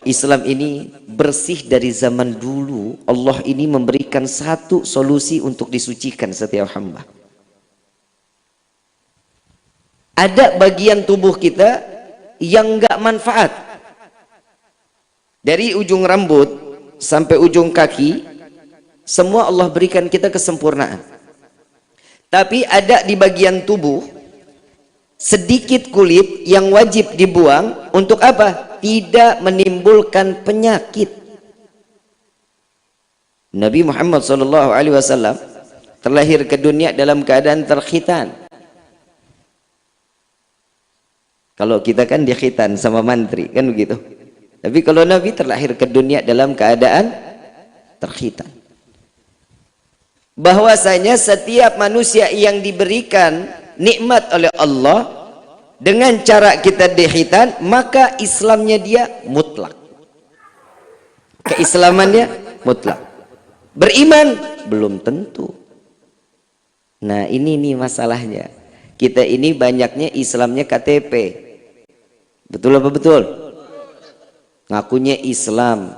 Islam ini bersih dari zaman dulu. Allah ini memberikan satu solusi untuk disucikan setiap hamba. Ada bagian tubuh kita yang nggak manfaat. Dari ujung rambut sampai ujung kaki, semua Allah berikan kita kesempurnaan. Tapi ada di bagian tubuh sedikit kulit yang wajib dibuang. Untuk apa? Tidak menimbulkan penyakit. Nabi Muhammad SAW terlahir ke dunia dalam keadaan terkhitan. Kalau kita kan dikhitan sama mantri, kan begitu. Tapi kalau Nabi terlahir ke dunia dalam keadaan terkhitan. Bahwasanya setiap manusia yang diberikan nikmat oleh Allah dengan cara kita dikhitan, maka Islamnya dia mutlak. Keislamannya mutlak. Beriman belum tentu. Nah, ini nih masalahnya. Kita ini banyaknya Islamnya KTP. Betul apa betul? Ngakunya Islam.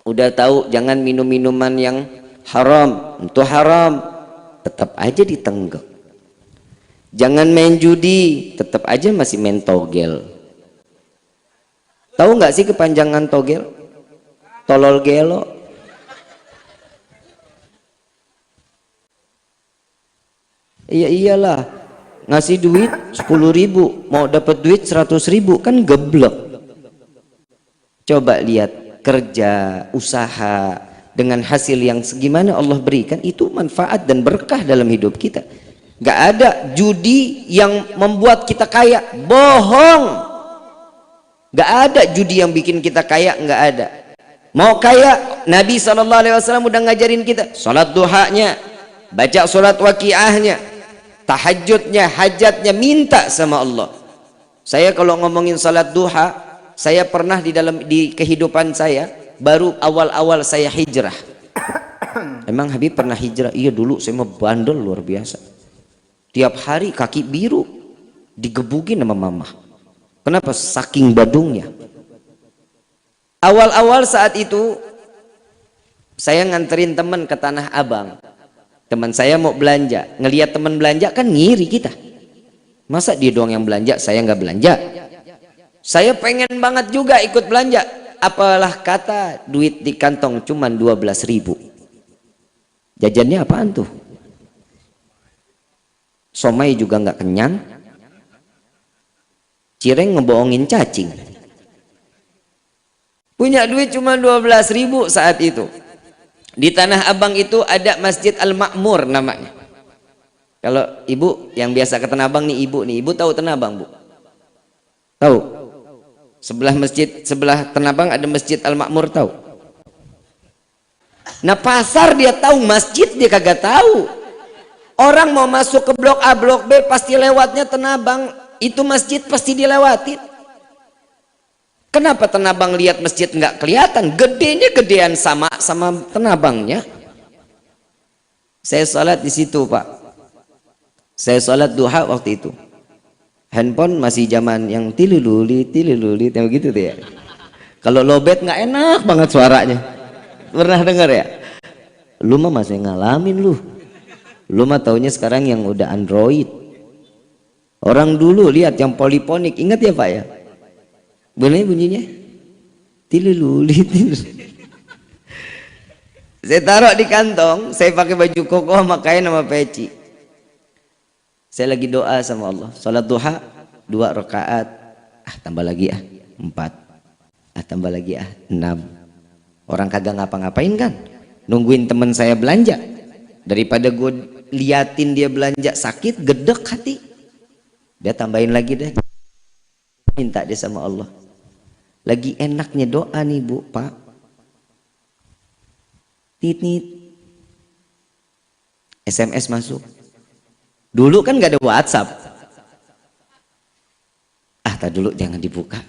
Udah tahu jangan minum minuman yang haram, itu haram, tetap aja ditenggak. Jangan main judi, tetap aja masih main togel. Tahu nggak sih kepanjangan togel? Tolol gelo. Iya iyalah, ngasih duit 10.000 mau dapat duit 100.000, kan geblek. Coba lihat kerja, usaha dengan hasil yang segimana Allah berikan, itu manfaat dan berkah dalam hidup kita. Gak ada judi yang membuat kita kaya, bohong. Gak ada judi yang bikin kita kaya, gak ada. Mau kaya, Nabi SAW udah ngajarin kita sholat duhanya, baca sholat waqiahnya, tahajudnya, hajatnya, minta sama Allah. Saya kalau ngomongin sholat duha, saya pernah di kehidupan saya, baru awal-awal saya hijrah. Emang Habib pernah hijrah? Iya, dulu saya mau bandel luar biasa. Tiap hari kaki biru digebukin sama mama. Kenapa? Saking badungnya. Awal-awal saat itu saya nganterin teman ke Tanah Abang. Teman saya mau belanja, ngelihat teman belanja kan ngiri kita. Masa dia doang yang belanja, saya nggak belanja? Saya pengen banget juga ikut belanja. Apalah kata duit di kantong cuman 12.000. Jajannya apaan tuh? Somai juga nggak kenyang. Cireng ngebohongin cacing. Punya duit cuma 12.000 saat itu. Di Tanah Abang itu ada Masjid Al-Ma'mur namanya. Kalau ibu yang biasa ke Tanah Abang nih, ibu tahu Tanah Abang, Bu? Tahu? Sebelah Tanah Abang ada Masjid Al-Ma'mur, tahu? Nah, pasar dia tahu, masjid dia kagak tahu. Orang mau masuk ke blok A, blok B pasti lewatnya Tanah Abang. Itu masjid pasti dilewatin. Kenapa Tanah Abang lihat masjid nggak kelihatan? Gedenya gedean sama Tanah Abangnya. Saya sholat di situ, Pak. Saya sholat duha waktu itu. Handphone masih zaman yang tililuli yang begitu tuh ya. Kalau lowbat nggak enak banget suaranya. Pernah dengar ya? Lu mah masih ngalamin lu. Lu mah taunya sekarang yang udah Android. Orang dulu lihat yang poliponik, ingat ya Pak ya? Boleh bunyinya? Tililuli. Saya taruh di kantong, saya pakai baju koko sama kain sama peci. Saya lagi doa sama Allah. Salat duha 2 rakaat. Tambah lagi 4. Tambah lagi 6. Orang kagak ngapa-ngapain kan? Nungguin temen saya belanja. Daripada gue liatin dia belanja sakit, gedek hati. Dia tambahin lagi deh. Minta dia sama Allah. Lagi enaknya doa nih Bu, Pak. Tit. SMS masuk. Dulu kan gak ada WhatsApp. Tak dulu jangan dibuka.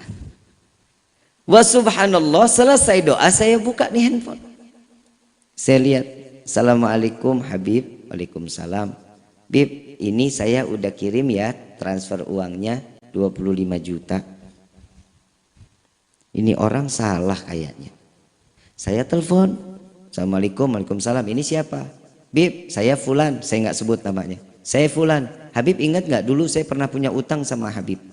Wa subhanallah, selesai doa saya buka nih handphone. Saya lihat, Assalamualaikum Habib. Waalaikumsalam. Bib, ini saya udah kirim ya transfer uangnya 25 juta. Ini orang salah kayaknya. Saya telepon, Assalamualaikum, waalaikumsalam. Ini siapa? Bib, saya Fulan. Saya nggak sebut namanya. Saya Fulan. Habib ingat nggak dulu saya pernah punya utang sama Habib?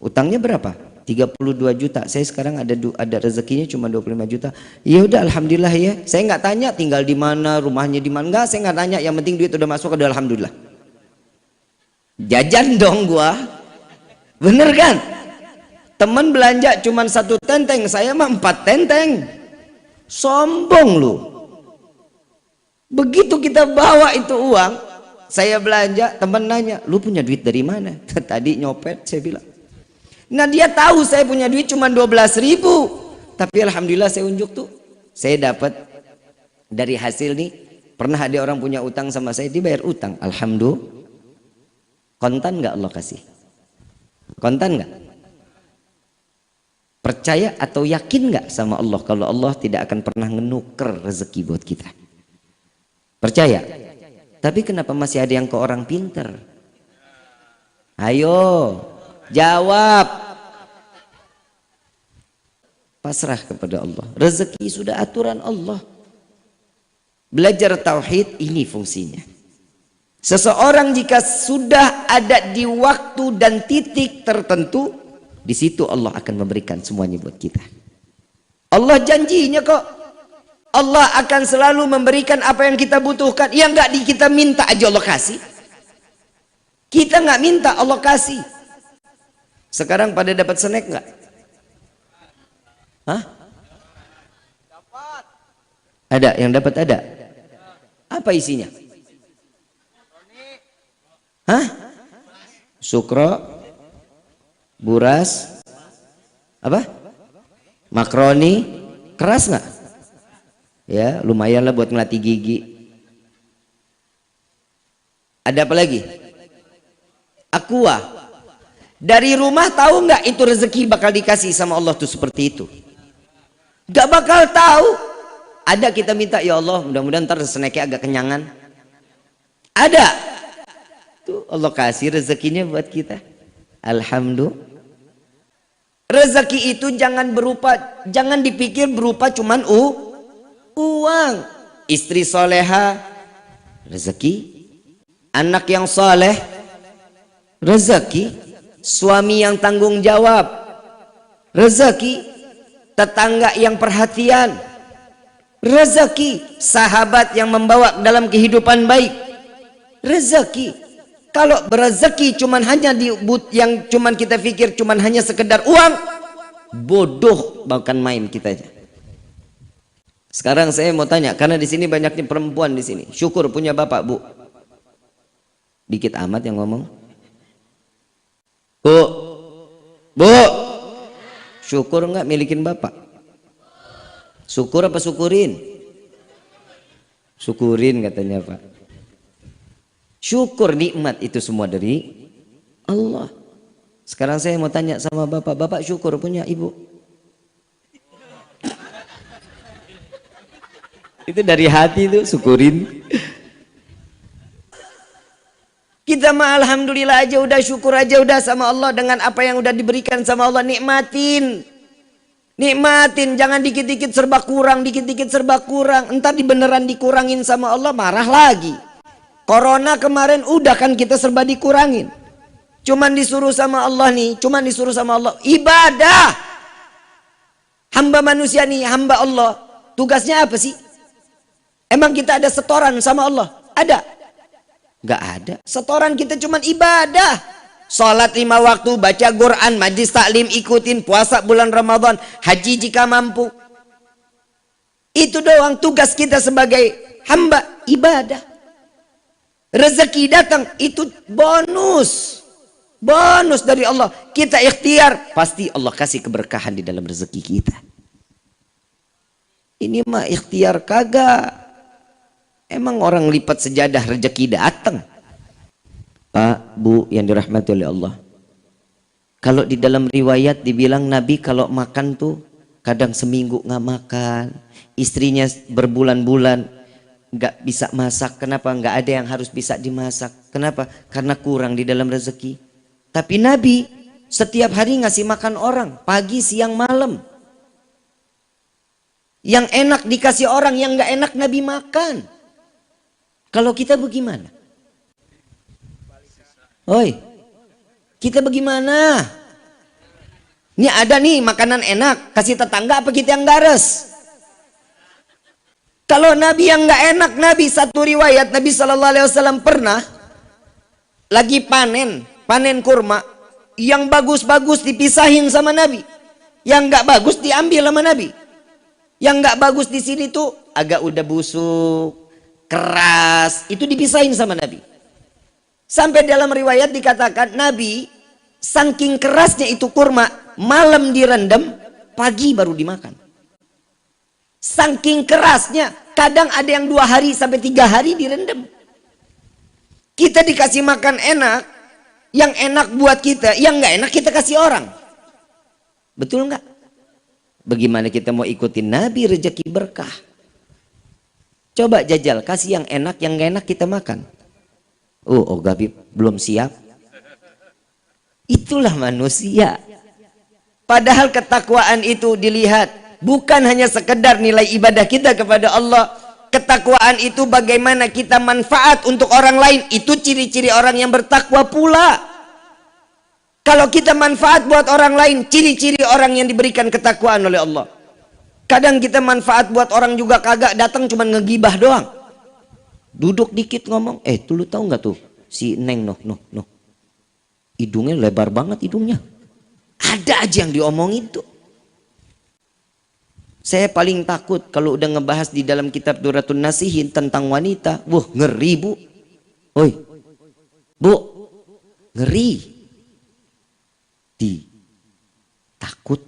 Utangnya berapa? 32 juta. Saya sekarang ada rezekinya cuma 25 juta. Ya udah, alhamdulillah ya. Saya nggak tanya tinggal di mana, rumahnya di mana. Enggak, saya nggak tanya. Yang penting duit udah masuk, udah alhamdulillah. Jajan dong gua. Bener kan? Teman belanja cuma 1 tenteng, saya mah 4 tenteng. Sombong lu. Begitu kita bawa itu uang, saya belanja, teman nanya, lu punya duit dari mana? Tadi nyopet, saya bilang. Nah dia tahu saya punya duit cuma 12.000, tapi alhamdulillah saya unjuk tuh, saya dapat dari hasil nih. Pernah ada orang punya utang sama saya, dibayar utang, alhamdulillah. Kontan nggak Allah kasih? Kontan nggak? Percaya atau yakin nggak sama Allah kalau Allah tidak akan pernah ngenuker rezeki buat kita? Percaya? Tapi kenapa masih ada yang ke orang pinter? Ayo jawab. Pasrah kepada Allah. Rezeki sudah aturan Allah. Belajar tauhid ini fungsinya. Seseorang jika sudah ada di waktu dan titik tertentu, di situ Allah akan memberikan semuanya buat kita. Allah janjinya kok, Allah akan selalu memberikan apa yang kita butuhkan. Yang nggak kita minta aja Allah kasih. Kita nggak minta Allah kasih. Sekarang pada dapat snack nggak? Hah? Ada yang dapat, ada. Apa isinya? Hah? Sukro, buras, apa? Makroni, keras nggak? Ya, lumayan lah buat ngelatih gigi. Ada apa lagi? Aqua. Dari rumah tahu nggak itu rezeki bakal dikasih sama Allah tuh seperti itu? Gak bakal tahu. Ada kita minta, ya Allah mudah-mudahan ntar snacknya agak kenyangan. Ada. Tuh Allah kasih rezekinya buat kita. Alhamdulillah. Rezeki itu jangan dipikir berupa cuman uang. Istri soleha, rezeki. Anak yang soleh, rezeki. Suami yang tanggung jawab, rezeki. Tetangga yang perhatian, rezeki. Sahabat yang membawa dalam kehidupan baik, rezeki. Kalau berezeki cuman hanya yang cuman kita pikir cuman hanya sekedar uang, bodoh bahkan main kita aja. Sekarang saya mau tanya, karena di sini banyaknya perempuan di sini. Syukur punya bapak, Bu. Dikit amat yang ngomong. Bu, syukur nggak milikin bapak? Syukur apa syukurin? Syukurin katanya Pak. Syukur nikmat itu semua dari Allah. Sekarang saya mau tanya sama bapak, bapak syukur punya ibu? Itu dari hati tuh, syukurin. Kita mah alhamdulillah aja udah, syukur aja udah sama Allah dengan apa yang udah diberikan sama Allah. Nikmatin. Nikmatin, jangan dikit-dikit serba kurang, dikit-dikit serba kurang. Entar beneran dikurangin sama Allah, marah lagi. Corona kemarin udah kan kita serba dikurangin. Cuman disuruh sama Allah nih, cuman disuruh sama Allah ibadah. Hamba manusia nih, hamba Allah. Tugasnya apa sih? Emang kita ada setoran sama Allah? Ada? Gak ada. Setoran kita cuman ibadah. Salat 5 waktu, baca Quran, majlis taklim ikutin, puasa bulan Ramadan, haji jika mampu. Itu doang tugas kita sebagai hamba ibadah. Rezeki datang itu bonus. Bonus dari Allah. Kita ikhtiar, pasti Allah kasih keberkahan di dalam rezeki kita. Ini mah ikhtiar kagak. Emang orang lipat sejadah rezeki datang. Pak, Bu yang dirahmati oleh Allah. Kalau di dalam riwayat dibilang Nabi kalau makan tuh kadang seminggu nggak makan. Istrinya berbulan-bulan nggak bisa masak. Kenapa? Nggak ada yang harus bisa dimasak. Kenapa? Karena kurang di dalam rezeki. Tapi Nabi setiap hari ngasih makan orang, pagi, siang, malam. Yang enak dikasih orang, yang nggak enak Nabi makan. Kalau kita bagaimana? Oi, kita bagaimana? Ini ada nih makanan enak, kasih tetangga apa kita yang gares? Kalau Nabi yang nggak enak, Nabi satu riwayat Nabi Shallallahu Alaihi Wasallam pernah lagi panen kurma, yang bagus-bagus dipisahin sama Nabi, yang nggak bagus diambil sama Nabi. Yang nggak bagus di sini tuh agak udah busuk, keras, itu dipisahin sama Nabi. Sampai dalam riwayat dikatakan Nabi saking kerasnya itu kurma, malam direndam, pagi baru dimakan. Saking kerasnya, kadang ada yang 2 hari sampai 3 hari direndam. Kita dikasih makan enak, yang enak buat kita, yang nggak enak kita kasih orang. Betul nggak? Bagaimana kita mau ikutin Nabi rezeki berkah? Coba jajal, kasih yang enak, yang nggak enak kita makan. Oh Gabib belum siap. Itulah manusia. Padahal ketakwaan itu dilihat bukan hanya sekedar nilai ibadah kita kepada Allah. Ketakwaan itu bagaimana kita manfaat untuk orang lain. Itu ciri-ciri orang yang bertakwa pula. Kalau kita manfaat buat orang lain, ciri-ciri orang yang diberikan ketakwaan oleh Allah. Kadang kita manfaat buat orang juga kagak, datang cuma ngegibah doang. Duduk dikit ngomong, tuh lu tahu nggak tuh si Neng noh. Hidungnya lebar banget hidungnya. Ada aja yang diomongin tuh. Saya paling takut kalau udah ngebahas di dalam kitab Duratun Nasihin tentang wanita. Wah, ngeri bu. Oi, bu, ngeri. Takut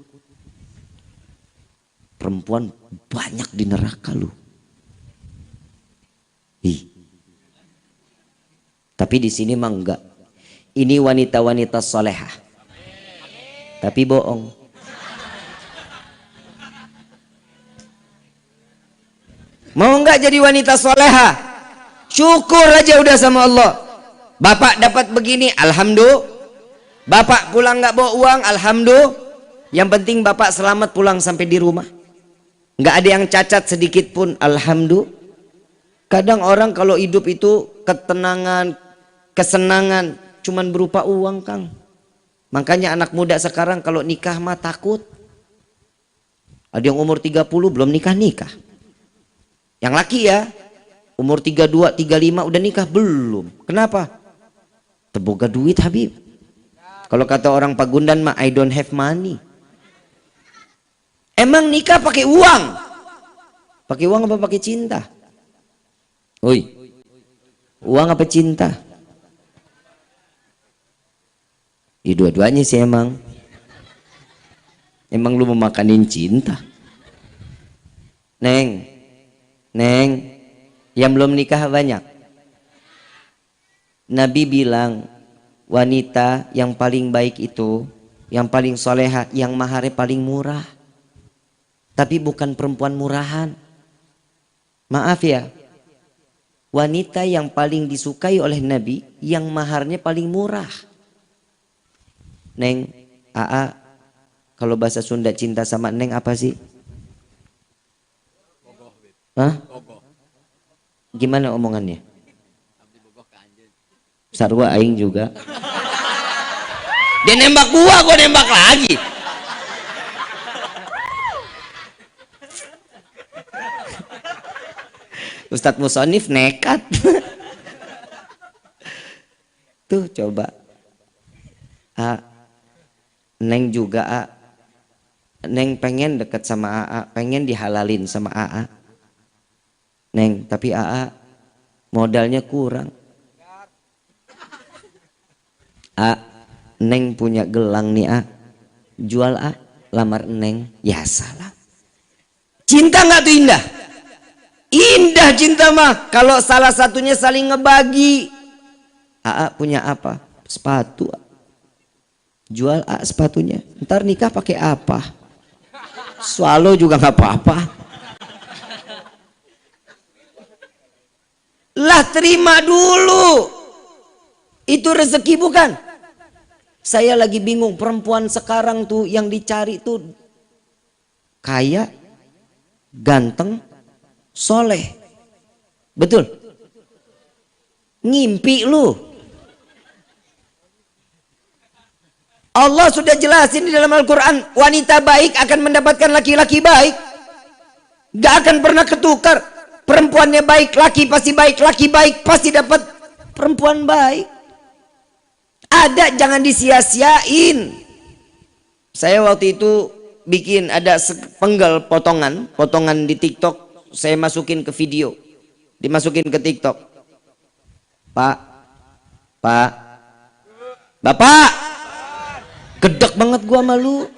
perempuan banyak di neraka lu. Tapi di sini mah enggak. Ini wanita-wanita solehah. Tapi bohong. Mau enggak jadi wanita solehah? Syukur aja udah sama Allah. Bapak dapat begini, alhamdulillah. Bapak pulang nggak bawa uang, alhamdulillah. Yang penting bapak selamat pulang sampai di rumah. Nggak ada yang cacat sedikit pun, alhamdulillah. Kadang orang kalau hidup itu ketenangan, kesenangan, cuman berupa uang, Kang. Makanya anak muda sekarang kalau nikah mah takut. Ada yang umur 30 belum nikah. Yang laki ya, umur 32, 35 udah nikah belum. Kenapa? Teboga duit Habib. Kalau kata orang Pagundan mah I don't have money. Emang nikah pakai uang? Pakai uang apa pakai cinta? Oi. Uang apa cinta? Dua-duanya sih emang. Emang lu mau makanin cinta? Neng, yang belum nikah banyak. Nabi bilang, wanita yang paling baik itu, yang paling soleha, yang maharnya paling murah. Tapi bukan perempuan murahan. Maaf ya, wanita yang paling disukai oleh Nabi, yang maharnya paling murah. Neng, Aa, kalau bahasa Sunda cinta sama Neng apa sih? Hah? Gimana omongannya? Sarwa aing juga. Dia nembak gua nembak lagi. Ustadz Musonif nekat. Tuh coba. Neng juga Neng pengen deket sama Aa, pengen dihalalin sama Aa. Neng, tapi Aa modalnya kurang. Neng punya gelang nih jual lamar Neng. Ya salah. Cinta nggak tuh indah? Indah cinta mah kalau salah satunya saling ngebagi. Punya apa? Sepatu. Jual sepatunya. Ntar nikah pakai apa? Swallow juga nggak apa-apa. Lah terima dulu. Itu rezeki bukan? Saya lagi bingung, perempuan sekarang tuh yang dicari tuh kaya, ganteng, soleh. Betul? Ngimpi lu. Allah sudah jelasin di dalam Al-Quran, wanita baik akan mendapatkan laki-laki baik. Gak akan pernah ketukar. Perempuannya baik, laki pasti baik, laki baik pasti dapat perempuan baik. Ada, jangan disia-siain. Saya waktu itu bikin ada sepenggal potongan di TikTok, saya masukin ke video, dimasukin ke TikTok. Pak, Bapak, gedek banget gua sama lu.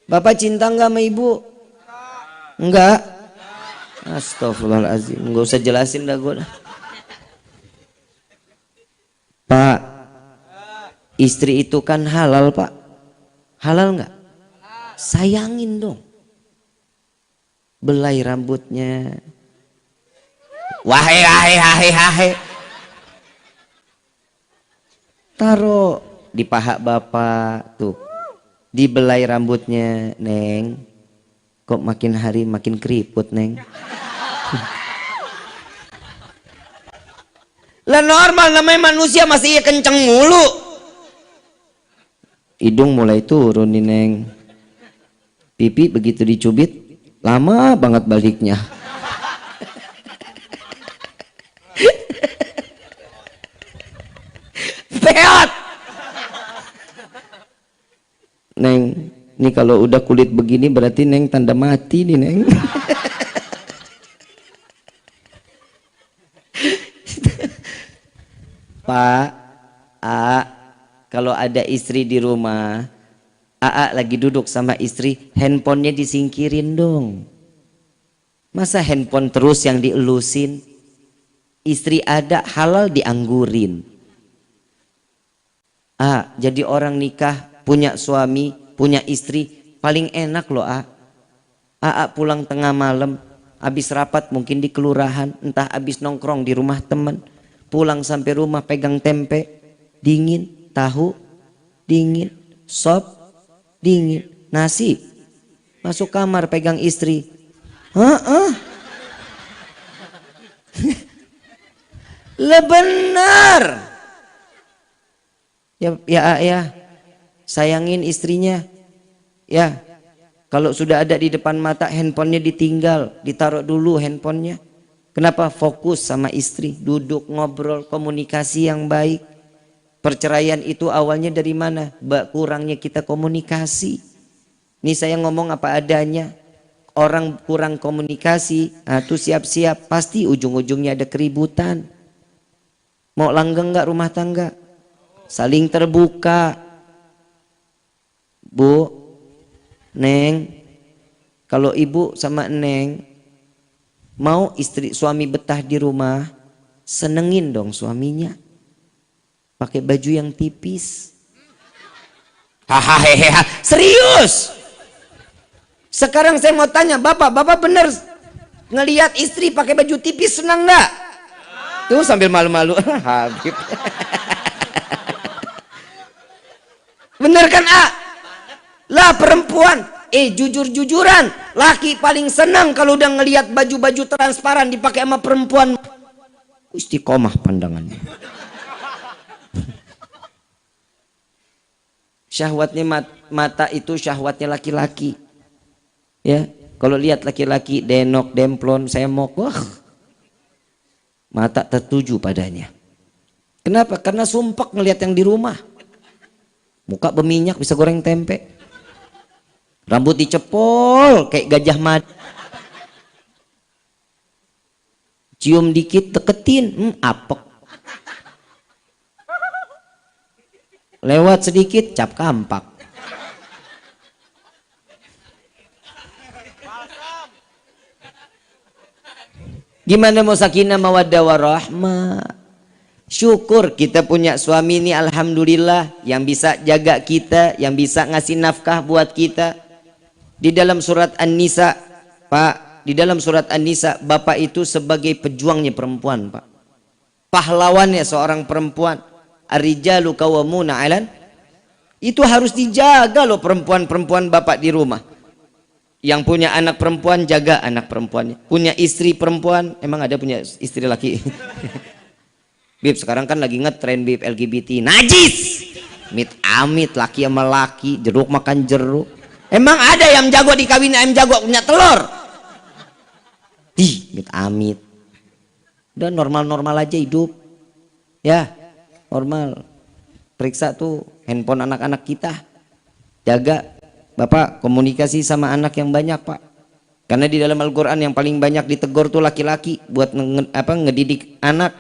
Bapak cinta nggak sama ibu? Enggak. Astagfirullahaladzim, nggak usah jelasin dah gua. Pak, istri itu kan halal pak. Halal nggak? Sayangin dong. Belai rambutnya. Wahai. Taruh di paha bapak tuh. Dibelai rambutnya, Neng. Kok makin hari makin keriput, Neng. Lah normal, namanya manusia, masih kenceng mulu. Hidung mulai turun nih, Neng. Pipi begitu dicubit lama banget baliknya. Peot. Neng, ini kalau udah kulit begini berarti Neng tanda mati nih, Neng. Pak, kalau ada istri di rumah, lagi duduk sama istri, handphonenya disingkirin dong. Masa handphone terus yang dielusin? Istri ada, halal dianggurin. Jadi orang nikah, punya suami, punya istri, paling enak loh. Pulang tengah malam, habis rapat mungkin di kelurahan, entah habis nongkrong di rumah teman, pulang sampai rumah pegang tempe, dingin, tahu, dingin, sop, dingin, nasi, masuk kamar pegang istri. Lah benar. Ya, sayangin istrinya. Ya, kalau sudah ada di depan mata, handphonenya ditinggal, ditaruh dulu handphonenya. Kenapa? Fokus sama istri, duduk ngobrol, komunikasi yang baik. Perceraian itu awalnya dari mana? Kurangnya kita komunikasi. Ini saya ngomong apa adanya. Orang kurang komunikasi, tuh siap-siap, pasti ujung-ujungnya ada keributan. Mau langgeng nggak rumah tangga? Saling terbuka. Bu, Neng, kalau ibu sama Neng mau suami betah di rumah, senengin dong suaminya. Pakai baju yang tipis. Hahaha, serius. Sekarang saya mau tanya, Bapak bener ngelihat istri pakai baju tipis senang nggak? Tuh sambil malu-malu. Habib. Bener kan, Lah perempuan, jujur-jujuran, laki paling senang kalau udah ngelihat baju-baju transparan dipakai sama perempuan. Istiqomah pandangannya. Syahwatnya mata itu syahwatnya laki-laki. Ya, kalau lihat laki-laki denok, demplon, semok, wah, mata tertuju padanya. Kenapa? Karena sumpek ngelihat yang di rumah. Muka berminyak bisa goreng tempe. Rambut dicepol kayak gajah mada. Cium dikit deketin, apek. Lewat sedikit cap kampak. Gimana mau sakinah mawaddah warahmah? Syukur kita punya suami ini, alhamdulillah, yang bisa jaga kita, yang bisa ngasih nafkah buat kita. Di dalam surat An-Nisa, Pak, di dalam surat An-Nisa, bapak itu sebagai pejuangnya perempuan, Pak. Pahlawannya seorang perempuan. Ar-rijalu qawwamuna 'alan. Itu harus dijaga loh perempuan-perempuan bapak di rumah. Yang punya anak perempuan, jaga anak perempuannya. Punya istri perempuan, emang ada punya istri laki? Bib, sekarang kan lagi ngetren Bib LGBT. Najis! Amit laki sama laki, jeruk makan jeruk. Emang ada yang jago dikawin ayam jago punya telur? Amit. Udah normal-normal aja hidup. Ya, normal. Periksa tuh handphone anak-anak kita. Jaga. Bapak komunikasi sama anak yang banyak, Pak. Karena di dalam Al-Quran yang paling banyak ditegur tuh laki-laki buat ngedidik anak.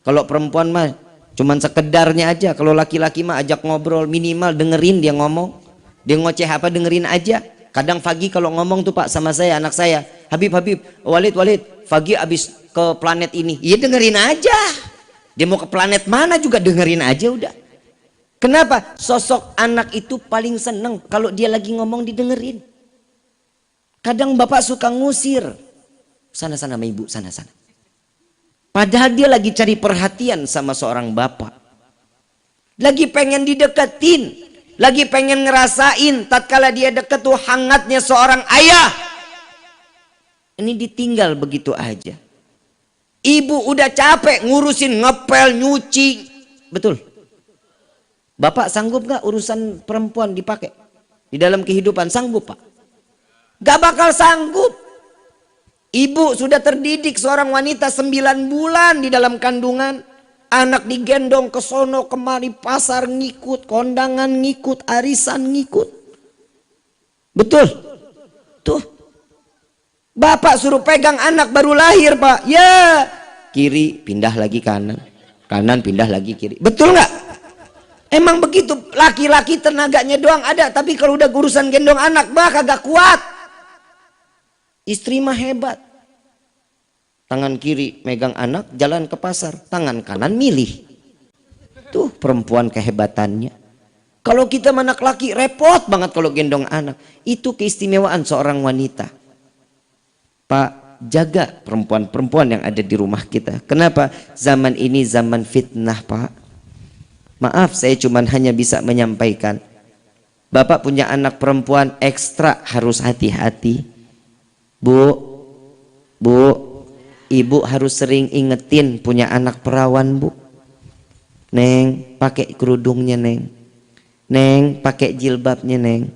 Kalau perempuan mah cuman sekedarnya aja. Kalau laki-laki mah ajak ngobrol, minimal dengerin dia ngomong. Dia ngoceh apa dengerin aja. Kadang Fagi kalau ngomong tuh Pak sama saya, anak saya, Habib, Walid, Fagi abis ke planet ini. Iya dengerin aja. Dia mau ke planet mana juga dengerin aja udah. Kenapa? Sosok anak itu paling seneng kalau dia lagi ngomong didengerin. Kadang bapak suka ngusir. Sana-sana sama ibu, sana-sana. Padahal dia lagi cari perhatian sama seorang bapak. Lagi pengen dideketin. Lagi pengen ngerasain tatkala dia deket tuh hangatnya seorang ayah. Ini ditinggal begitu aja. Ibu udah capek ngurusin ngepel, nyuci. Betul. Bapak sanggup gak urusan perempuan dipakai di dalam kehidupan? Sanggup Pak? Gak bakal sanggup. Ibu sudah terdidik seorang wanita 9 bulan di dalam kandungan. Anak digendong ke sono kemari, pasar ngikut, kondangan ngikut, arisan ngikut. Betul? Tuh. Bapak suruh pegang anak baru lahir Pak. Ya. Kiri pindah lagi kanan. Kanan pindah lagi kiri. Betul gak? Emang begitu, laki-laki tenaganya doang ada, tapi kalau udah urusan gendong anak bah kagak kuat. Istri mah hebat. Tangan kiri megang anak, jalan ke pasar, tangan kanan milih. Tuh perempuan kehebatannya. Kalau kita anak laki repot banget kalau gendong anak. Itu keistimewaan seorang wanita. Pak, jaga perempuan-perempuan yang ada di rumah kita. Kenapa? Zaman ini zaman fitnah Pak. Maaf, saya cuma hanya bisa menyampaikan. Bapak punya anak perempuan ekstra harus hati-hati. Bu, ibu harus sering ingetin punya anak perawan bu. Neng, pakai kerudungnya neng. Neng, pakai jilbabnya neng.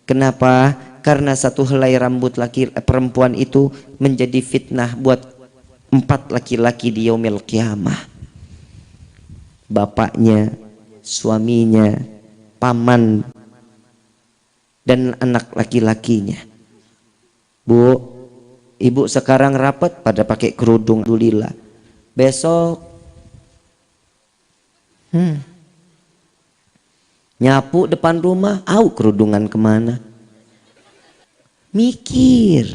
Kenapa? Karena satu helai rambut perempuan itu menjadi fitnah buat 4 laki-laki di yaumil qiyamah. Bapaknya, suaminya, paman, dan anak laki-lakinya. Bu, ibu sekarang rapat pada pakai kerudung, alhamdulillah. Besok nyapu depan rumah, kerudungan kemana? Mikir.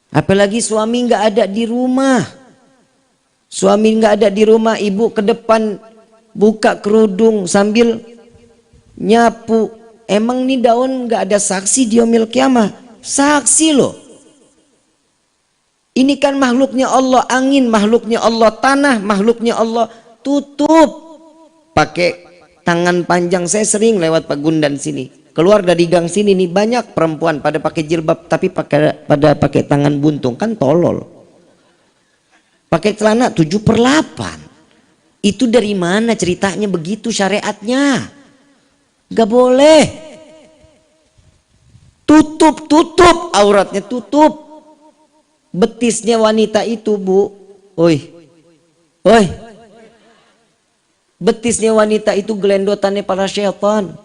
Apalagi suami nggak ada di rumah. Suami nggak ada di rumah, ibu ke depan buka kerudung sambil nyapu. Emang nih daun nggak ada saksi di yaumil qiyamah? Saksi loh. Ini kan makhluknya Allah, angin makhluknya Allah, tanah makhluknya Allah. Tutup pakai tangan panjang. Saya sering lewat Pagundan sini, keluar dari gang sini nih banyak perempuan pada pakai jilbab tapi pada pakai tangan buntung, kan tolol. Pakai celana 7/8. Itu dari mana ceritanya begitu syariatnya? Gak boleh. Tutup auratnya, tutup. Betisnya wanita itu bu, oi, betisnya wanita itu gelendotannya para syaitan.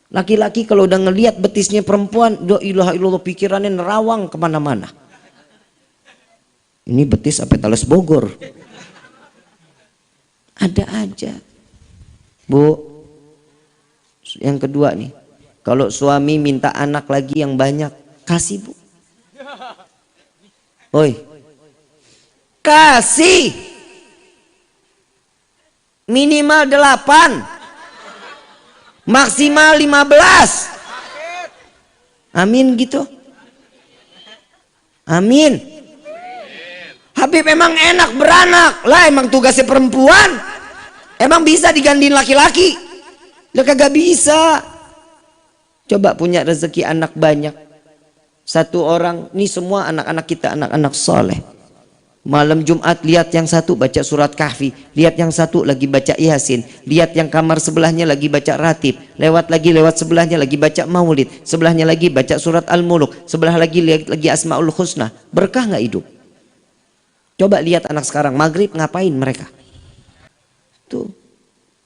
Laki-laki kalau udah ngelihat betisnya perempuan, la ilaha illallah, pikirannya nerawang kemana-mana. Ini betis sampai Talas Bogor. Ada aja. Bu, yang kedua nih, kalau suami minta anak lagi yang banyak, kasih bu. Oi, kasih. Minimal 8, maksimal 15. Amin gitu. Amin. Habib emang enak beranak lah, emang tugasnya perempuan. Emang bisa digantiin laki-laki? Lo kagak bisa. Coba punya rezeki anak banyak. Satu orang, ini semua anak-anak kita, anak-anak soleh. Malam Jumat lihat yang satu baca surat Kahfi, lihat yang satu lagi baca Yasin, lihat yang kamar sebelahnya lagi baca Ratib, lewat sebelahnya lagi baca Maulid, sebelahnya lagi baca surat Al-Muluk, sebelah lagi lihat lagi Asmaul Husna. Berkah nggak hidup? Coba lihat anak sekarang, maghrib ngapain mereka? Tuh,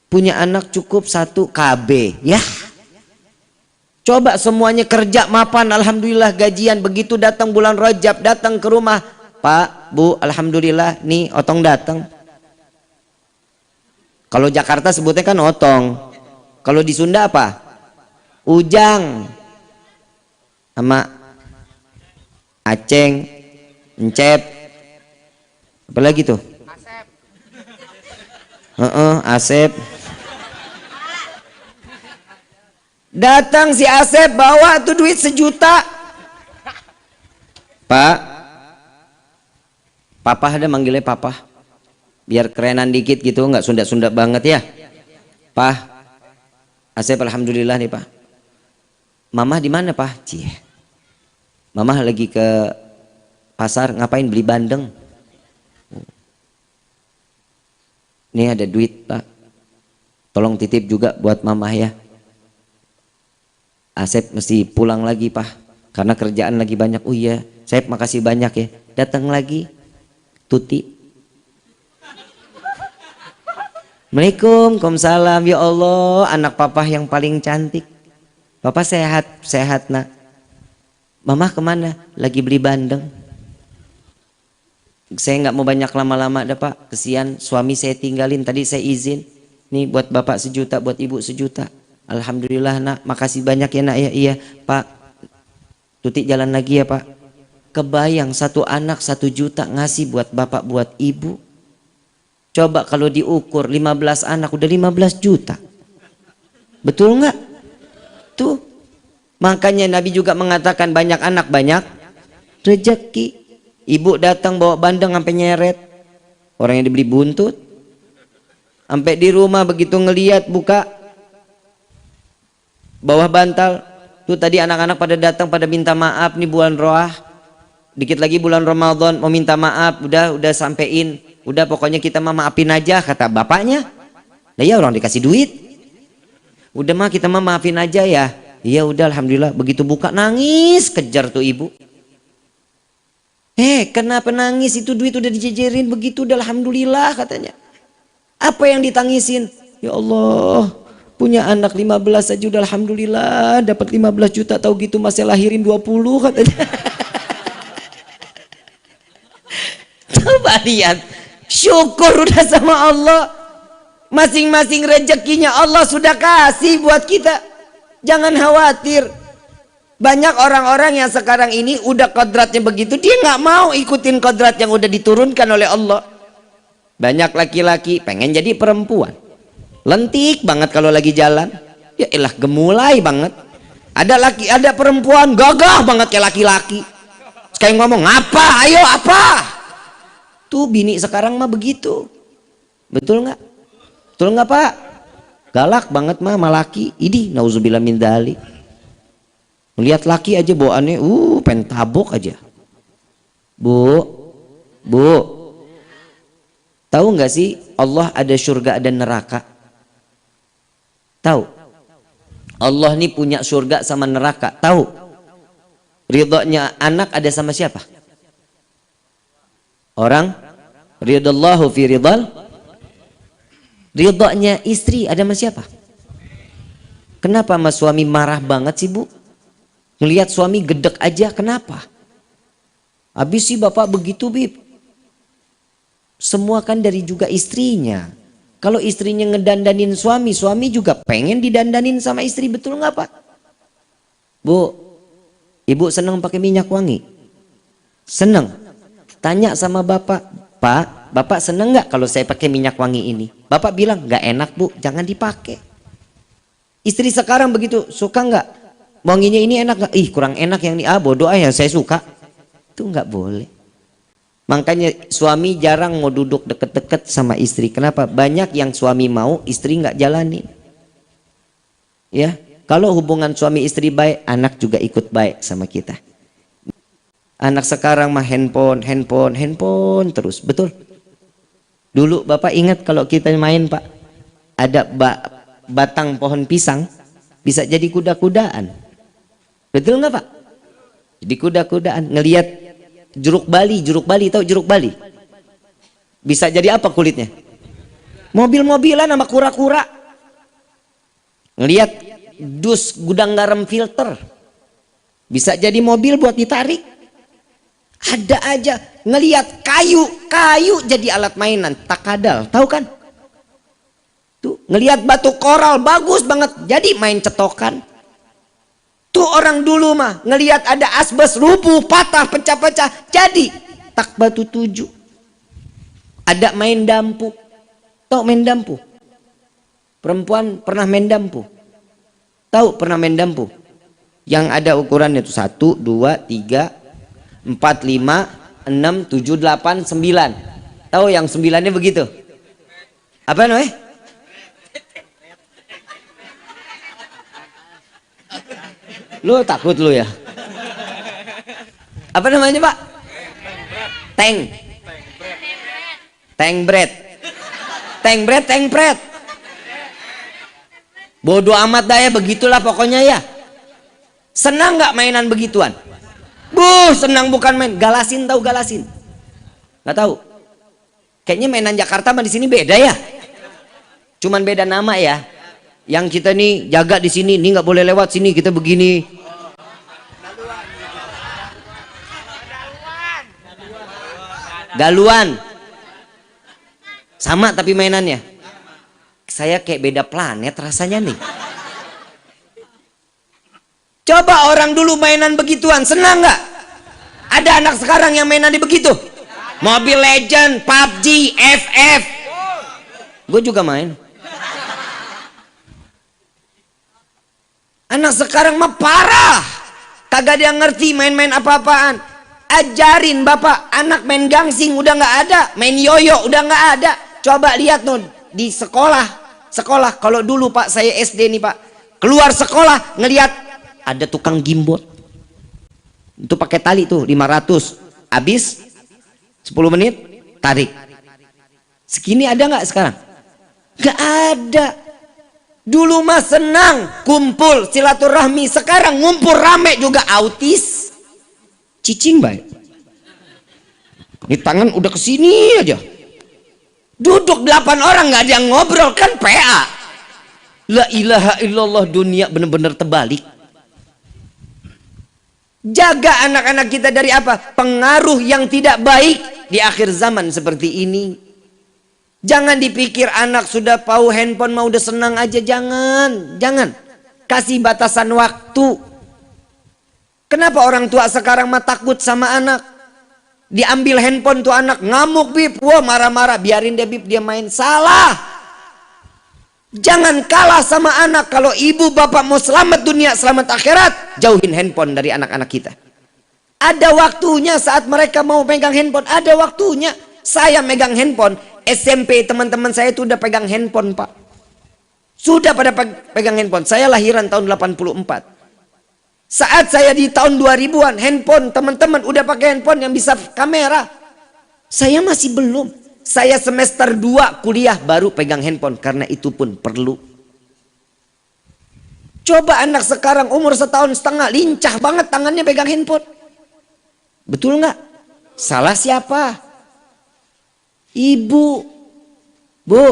punya anak cukup satu KB, ya. Coba semuanya kerja mapan, alhamdulillah gajian. Begitu datang bulan Rajab, datang ke rumah, Pak, Bu, alhamdulillah nih otong datang. Kalau Jakarta sebutnya kan otong. Kalau di Sunda apa? Ujang. Sama Aceng, Encep. Apa lagi tuh? Asep. Asep. Datang si Asep bawa tuh duit 1 juta. Pak, papa ada manggilnya papa. Biar kerenan dikit gitu, nggak Sunda-Sunda banget ya. Pak, Asep alhamdulillah nih Pak. Mama di mana Pak? Cie. Mama lagi ke pasar, ngapain beli bandeng? Nih ada duit Pak. Tolong titip juga buat mama ya. Asep mesti pulang lagi Pak, karena kerjaan lagi banyak. Oh iya, Asep makasih banyak ya. Datang lagi Tuti. Assalamualaikum, Waalaikumsalam. Ya Allah, anak papa yang paling cantik. Papa sehat, sehat nak. Mama kemana? Lagi beli bandeng. Saya nggak mau banyak lama-lama dah Pak, kesian suami saya tinggalin. Tadi saya izin, nih buat bapak 1 juta, buat ibu 1 juta. Alhamdulillah nak, makasih banyak ya nak ya. Iya Pak, Tuti jalan lagi ya Pak. Kebayang satu anak 1 juta ngasih buat bapak buat ibu. Coba kalau diukur 15 anak udah 15 juta. Betul nggak? Tuh, makanya Nabi juga mengatakan banyak anak banyak rezeki. Ibu datang bawa bandeng sampai nyeret, orang yang dibeli buntut. Sampai di rumah begitu ngeliat buka bawah bantal, tuh tadi anak-anak pada datang pada minta maaf nih bulan Roah, dikit lagi bulan Ramadan mau minta maaf, udah sampein, udah pokoknya kita mah maafin aja kata bapaknya. Lah ya orang dikasih duit, udah mah kita mah maafin aja ya. Iya udah alhamdulillah. Begitu buka nangis kejar tuh ibu. Kenapa nangis? Itu duit udah dijejerin begitu, udah alhamdulillah katanya. Apa yang ditangisin? Ya Allah, punya anak 15 aja udah alhamdulillah, dapat 15 juta, tahu gitu masih lahirin 20 katanya. Coba lihat, syukur udah sama Allah. Masing-masing rezekinya Allah sudah kasih buat kita. Jangan khawatir. Banyak orang-orang yang sekarang ini udah kodratnya begitu, dia nggak mau ikutin kodrat yang udah diturunkan oleh Allah. Banyak laki-laki pengen jadi perempuan, lentik banget kalau lagi jalan, ya elah gemulai banget. Ada perempuan gagah banget kayak laki-laki, sekali ngomong apa, ayo apa. Tuh bini sekarang mah begitu, betul nggak? Betul nggak Pak? Galak banget mah sama laki. Idih, nauzubillah min dzalik. Melihat laki aja bawaannya, pengen tabok aja. Bu, tahu nggak sih Allah ada surga dan neraka? Tahu? Allah nih punya surga sama neraka. Tahu? Ridhonya anak ada sama siapa? Orang ridallahu fi ridal. Ridhonya istri ada sama siapa? Kenapa sama suami marah banget sih Bu? Ngelihat suami gedek aja, kenapa? Habis sih bapak begitu Bib. Semua kan dari juga istrinya. Kalau istrinya ngedandanin suami, suami juga pengen didandanin sama istri, betul nggak Pak? Bu, ibu seneng pakai minyak wangi? Seneng? Tanya sama bapak, Pak, bapak seneng nggak kalau saya pakai minyak wangi ini? Bapak bilang nggak enak Bu, jangan dipakai. Istri sekarang begitu, suka nggak? Wanginya ini enak nggak? Ih kurang enak yang ini, bodoh yang saya suka. Itu nggak boleh. Makanya suami jarang mau duduk deket-deket sama istri. Kenapa? Banyak yang suami mau, istri nggak jalani. Ya, kalau hubungan suami istri baik, anak juga ikut baik sama kita. Anak sekarang mah handphone terus, betul? Dulu Bapak ingat kalau kita main Pak, ada batang pohon pisang, bisa jadi kuda-kudaan. Betul nggak Pak? Jadi kuda-kudaan, ngelihat jeruk Bali, tahu jeruk Bali? Bisa jadi apa kulitnya? Mobil-mobilan sama kura-kura. Ngelihat dus gudang garam filter, bisa jadi mobil buat ditarik. Ada aja ngelihat kayu jadi alat mainan, takadal, tahu kan? Tuh ngelihat batu koral bagus banget, jadi main cetokan. Tuh orang dulu mah ngelihat ada asbes rubuh, patah, pecah-pecah, jadi tak batu 7. Ada main dampu, tahu main dampu? Perempuan pernah main dampu? Tahu pernah main dampu? Yang ada ukurannya itu 1, 2, 3, 4, 5, 6, 7, 8, 9. Tahu yang 9-nya begitu? Apa namanya? Lu takut lu ya? Apa namanya Pak? Tank bread. Bodoh amat dah ya, begitulah pokoknya ya. Senang nggak mainan begituan? Senang bukan main. Galasin, tahu galasin? Nggak tahu. Kayaknya mainan Jakarta sama di sini beda ya. Cuman beda nama ya. Yang kita nih jaga di sini, nih nggak boleh lewat sini, kita begini. Galuan. Sama tapi mainannya. Saya kayak beda planet rasanya nih. Coba orang dulu mainan begituan, senang nggak? Ada anak sekarang yang mainan di begitu? Mobile Legend, PUBG, FF. Gue juga main. Anak sekarang mah parah. Kagak dia ngerti main-main apa-apaan. Ajarin Bapak, anak main gangsing udah nggak ada, main yoyo udah nggak ada. Coba lihat tuh di sekolah. Kalau dulu Pak, saya SD nih Pak, keluar sekolah ngelihat ada tukang gimbot itu pakai tali tuh 500, habis 10 menit tarik. Segini ada nggak sekarang? Nggak ada. Dulu mah senang kumpul silaturahmi, sekarang ngumpul rame juga autis, cicing baik. Ini tangan udah kesini aja, duduk 8 orang nggak ada yang ngobrol, kan PA. La ilaha illallah, dunia bener-bener terbalik. Jaga anak-anak kita dari apa? Pengaruh yang tidak baik di akhir zaman seperti ini. Jangan dipikir anak sudah tahu handphone mau udah senang aja, jangan. Kasih batasan waktu. Kenapa orang tua sekarang mah takut sama anak? Diambil handphone tuh anak ngamuk bib, wah marah-marah, biarin dia bib, dia main. Salah. Jangan kalah sama anak. Kalau ibu bapak mau selamat dunia selamat akhirat, jauhin handphone dari anak-anak kita. Ada waktunya saat mereka mau pegang handphone, ada waktunya. Saya megang handphone SMP, teman-teman saya itu udah pegang handphone Pak, sudah pada pegang handphone. Saya lahiran tahun 84. Saat saya di tahun 2000-an, handphone teman-teman udah pakai handphone yang bisa kamera. Saya masih belum. Saya semester 2 kuliah baru pegang handphone, karena itu pun perlu. Coba anak sekarang umur 1,5 tahun lincah banget tangannya pegang handphone. Betul nggak? Salah siapa? Ibu. Bu,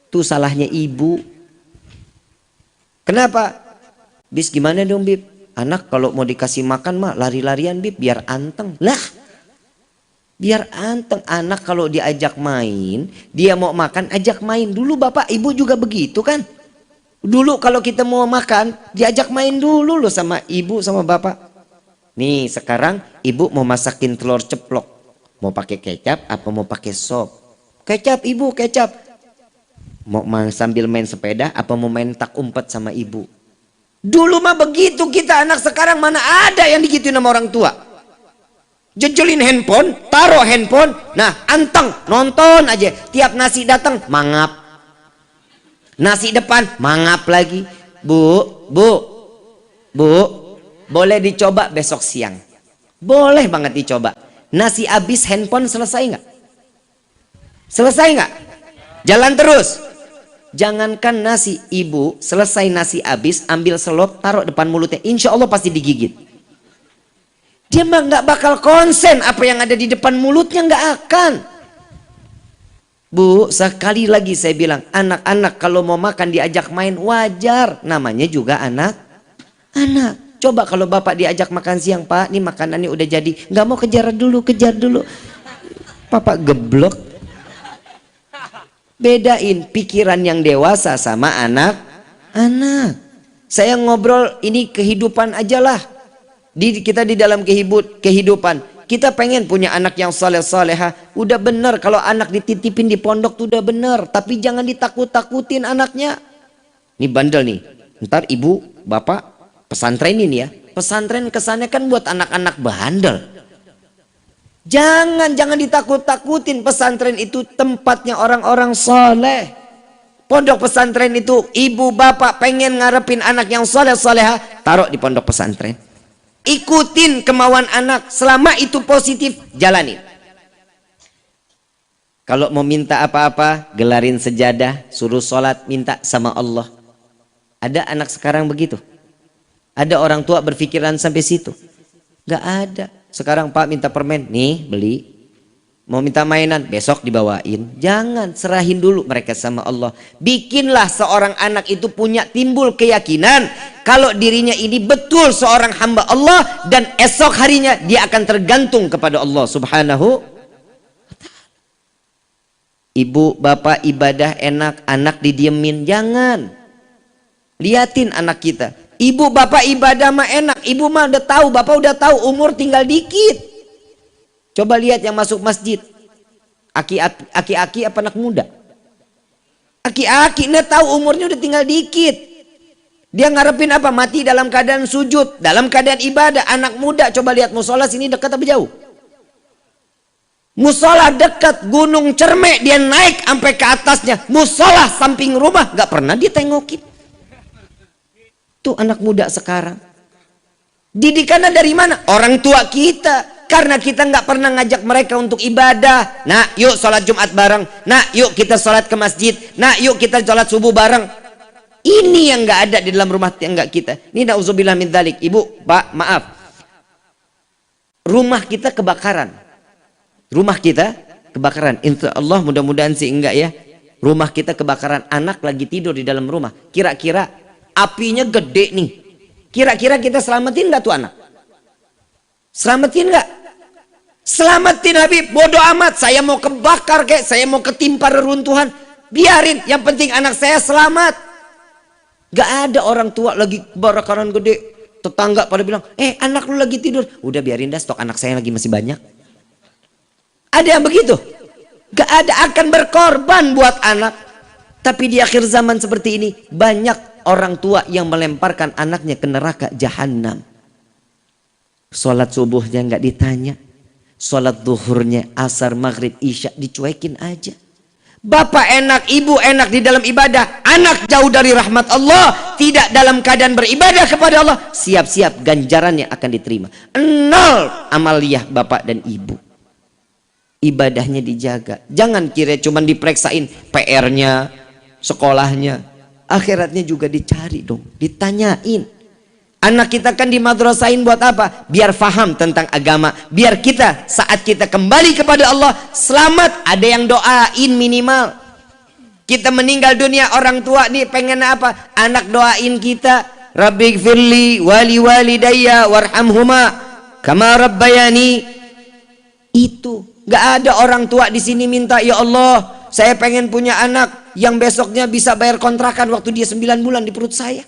tuh salahnya ibu. Kenapa? Bis gimana dong Bib? Anak kalau mau dikasih makan mah lari-larian Bib, biar anteng. Lah, biar anteng. Anak kalau diajak main, dia mau makan ajak main. Dulu bapak ibu juga begitu kan? Dulu kalau kita mau makan, diajak main dulu loh sama ibu sama bapak. Nih sekarang ibu mau masakin telur ceplok, mau pakai kecap apa mau pakai sop? Kecap ibu, kecap. Mau sambil main sepeda apa mau main tak umpet sama ibu? Dulu mah begitu kita. Anak sekarang mana ada yang digituin sama orang tua? Jejelin handphone, taruh handphone, nah anteng nonton aja. Tiap nasi datang mangap, nasi depan mangap lagi. Bu, boleh dicoba besok siang, boleh banget dicoba. Nasi habis handphone selesai nggak? Selesai nggak? Jalan terus. Jangankan nasi, ibu selesai nasi habis ambil selop taruh depan mulutnya, insya Allah pasti digigit. Dia mah nggak bakal konsen apa yang ada di depan mulutnya, nggak akan. Bu, sekali lagi saya bilang, anak-anak kalau mau makan diajak main wajar, namanya juga anak. Coba kalau bapak diajak makan siang, Pak, nih makanannya udah jadi, nggak mau kejar dulu. Papa geblok. Bedain pikiran yang dewasa sama anak-anak. Saya ngobrol ini kehidupan aja lah. Kita di dalam kehidupan kita pengen punya anak yang soleh-soleha. Udah bener kalau anak dititipin di pondok tuh udah bener, tapi jangan ditakut-takutin anaknya. Ini bandel nih, ntar ibu bapak pesantren ini ya, pesantren kesannya kan buat anak-anak bandel. Jangan ditakut-takutin. Pesantren itu tempatnya orang-orang soleh. Pondok pesantren itu ibu bapak pengen ngarepin anak yang soleh-soleha, taruh di pondok pesantren. Ikutin kemauan anak, selama itu positif jalanin. Kalau mau minta apa-apa, gelarin sejadah, suruh sholat, minta sama Allah. Ada anak sekarang begitu? Ada orang tua berpikiran sampai situ? Gak ada. Sekarang Pak minta permen, nih beli. Mau minta mainan, besok dibawain. Jangan, serahin dulu mereka sama Allah. Bikinlah seorang anak itu punya timbul keyakinan kalau dirinya ini betul seorang hamba Allah, dan esok harinya dia akan tergantung kepada Allah Subhanahu. Ibu bapak ibadah enak, anak didiemin, jangan. Liatin anak kita. Ibu bapak ibadah mah enak, ibu mah udah tahu, bapak udah tahu, umur tinggal dikit. Coba lihat yang masuk masjid, aki-aki apa anak muda? Aki-aki, dia tahu umurnya udah tinggal dikit. Dia ngarepin apa? Mati dalam keadaan sujud, dalam keadaan ibadah. Anak muda, coba lihat musola sini dekat apa jauh? Musola dekat, Gunung Cermek dia naik sampai ke atasnya. Musola samping rumah gak pernah dia tengokin. Tuh anak muda sekarang. Didikannya dari mana? Orang tua kita. Karena kita nggak pernah ngajak mereka untuk ibadah. Nah, yuk sholat Jumat bareng. Nah, yuk kita sholat ke masjid. Nah, yuk kita sholat subuh bareng. Ini yang nggak ada di dalam rumah tangga kita. Ini na'udzubillah min dzalik. Ibu, Pak, maaf. Rumah kita kebakaran. Rumah kita kebakaran. Insya Allah mudah-mudahan sih enggak ya. Rumah kita kebakaran. Anak lagi tidur di dalam rumah. Kira-kira apinya gede nih. Kira-kira kita selamatin nggak tuh anak? Selamatin nggak? Selamatin Habib, bodoh amat. Saya mau kebakar kayak, saya mau ketimpa reruntuhan, biarin. Yang penting anak saya selamat. Gak ada orang tua lagi kebakaran gede, tetangga pada bilang, anak lu lagi tidur. Udah biarin dah, stok anak saya lagi masih banyak. Ada yang begitu? Gak ada, akan berkorban buat anak. Tapi di akhir zaman seperti ini, banyak orang tua yang melemparkan anaknya ke neraka jahanam. Sholat subuhnya nggak ditanya, sholat zuhurnya, asar, maghrib, isya dicuekin aja. Bapak enak, ibu enak di dalam ibadah, anak jauh dari rahmat Allah, tidak dalam keadaan beribadah kepada Allah, siap-siap ganjarannya akan diterima. 0 amaliyah bapak dan ibu. Ibadahnya dijaga, jangan kira cuma diperiksain PR-nya, sekolahnya, akhiratnya juga dicari dong, ditanyain. Anak kita kan dimadrasahin buat apa? Biar faham tentang agama. Biar kita saat kita kembali kepada Allah selamat. Ada yang doain minimal. Kita meninggal dunia, orang tua nih pengen apa? Anak doain kita. Rabbighfirli wali walidayya warhamhuma kama rabbayani. Itu. Gak ada orang tua di sini minta, ya Allah, saya pengen punya anak yang besoknya bisa bayar kontrakan waktu dia 9 bulan di perut saya.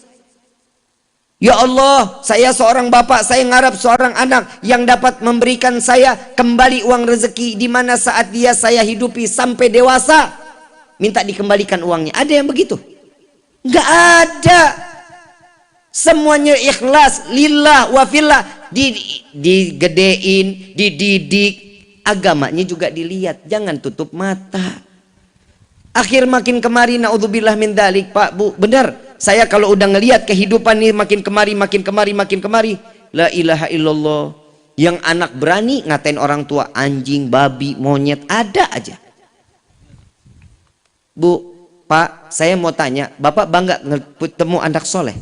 Ya Allah, saya seorang bapak, saya ngarap seorang anak yang dapat memberikan saya kembali uang rezeki di mana saat dia saya hidupi sampai dewasa, minta dikembalikan uangnya. Ada yang begitu? Nggak ada. Semuanya ikhlas, lillah wa fillah. digedein, dididik, agamanya juga dilihat. Jangan tutup mata. Akhir makin kemari, naudzubillah min dzalik, Pak, Bu, benar. Saya kalau udah ngelihat kehidupan ini makin kemari, makin kemari, la ilaha illallah. Yang anak berani ngatain orang tua anjing, babi, monyet, ada aja. Bu, Pak, saya mau tanya, Bapak bangga ketemu anak soleh?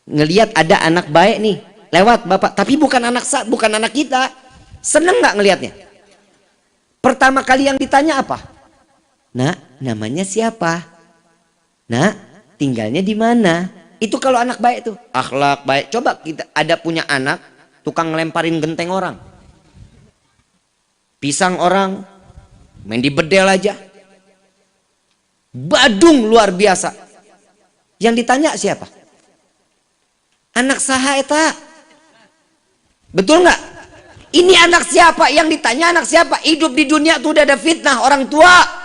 Ngelihat ada anak baik nih, lewat Bapak, tapi bukan anak kita. Seneng nggak ngelihatnya? Pertama kali yang ditanya apa? Nak, namanya siapa? Nak, tinggalnya di mana? Itu kalau anak baik tuh, akhlak baik. Coba kita ada punya anak tukang ngelemparin genteng orang, pisang orang, main di bedel aja, badung luar biasa. Yang ditanya siapa? Anak saha eta? Betul nggak? Ini anak siapa? Yang ditanya anak siapa? Hidup di dunia tuh udah ada fitnah orang tua.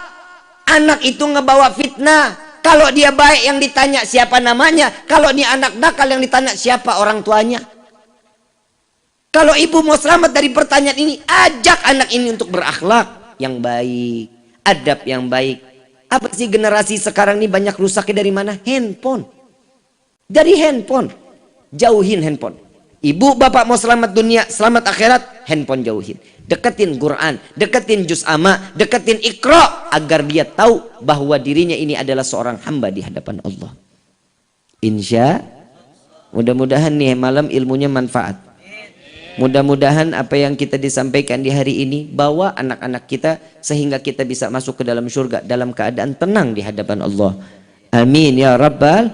Anak itu ngebawa fitnah. Kalau dia baik yang ditanya siapa namanya. Kalau dia anak nakal yang ditanya siapa orang tuanya. Kalau ibu mau selamat dari pertanyaan ini, ajak anak ini untuk berakhlak yang baik, adab yang baik. Apa sih generasi sekarang ini banyak rusaknya dari mana? Handphone. Dari handphone. Jauhin handphone. Ibu bapak mau selamat dunia, selamat akhirat, handphone jauhin. Deketin Quran, deketin juz amma, deketin Iqra, agar dia tahu bahwa dirinya ini adalah seorang hamba di hadapan Allah. Insya, mudah-mudahan nih malam ilmunya manfaat. Mudah-mudahan apa yang kita disampaikan di hari ini bawa anak-anak kita sehingga kita bisa masuk ke dalam surga dalam keadaan tenang di hadapan Allah. Amin ya rabbal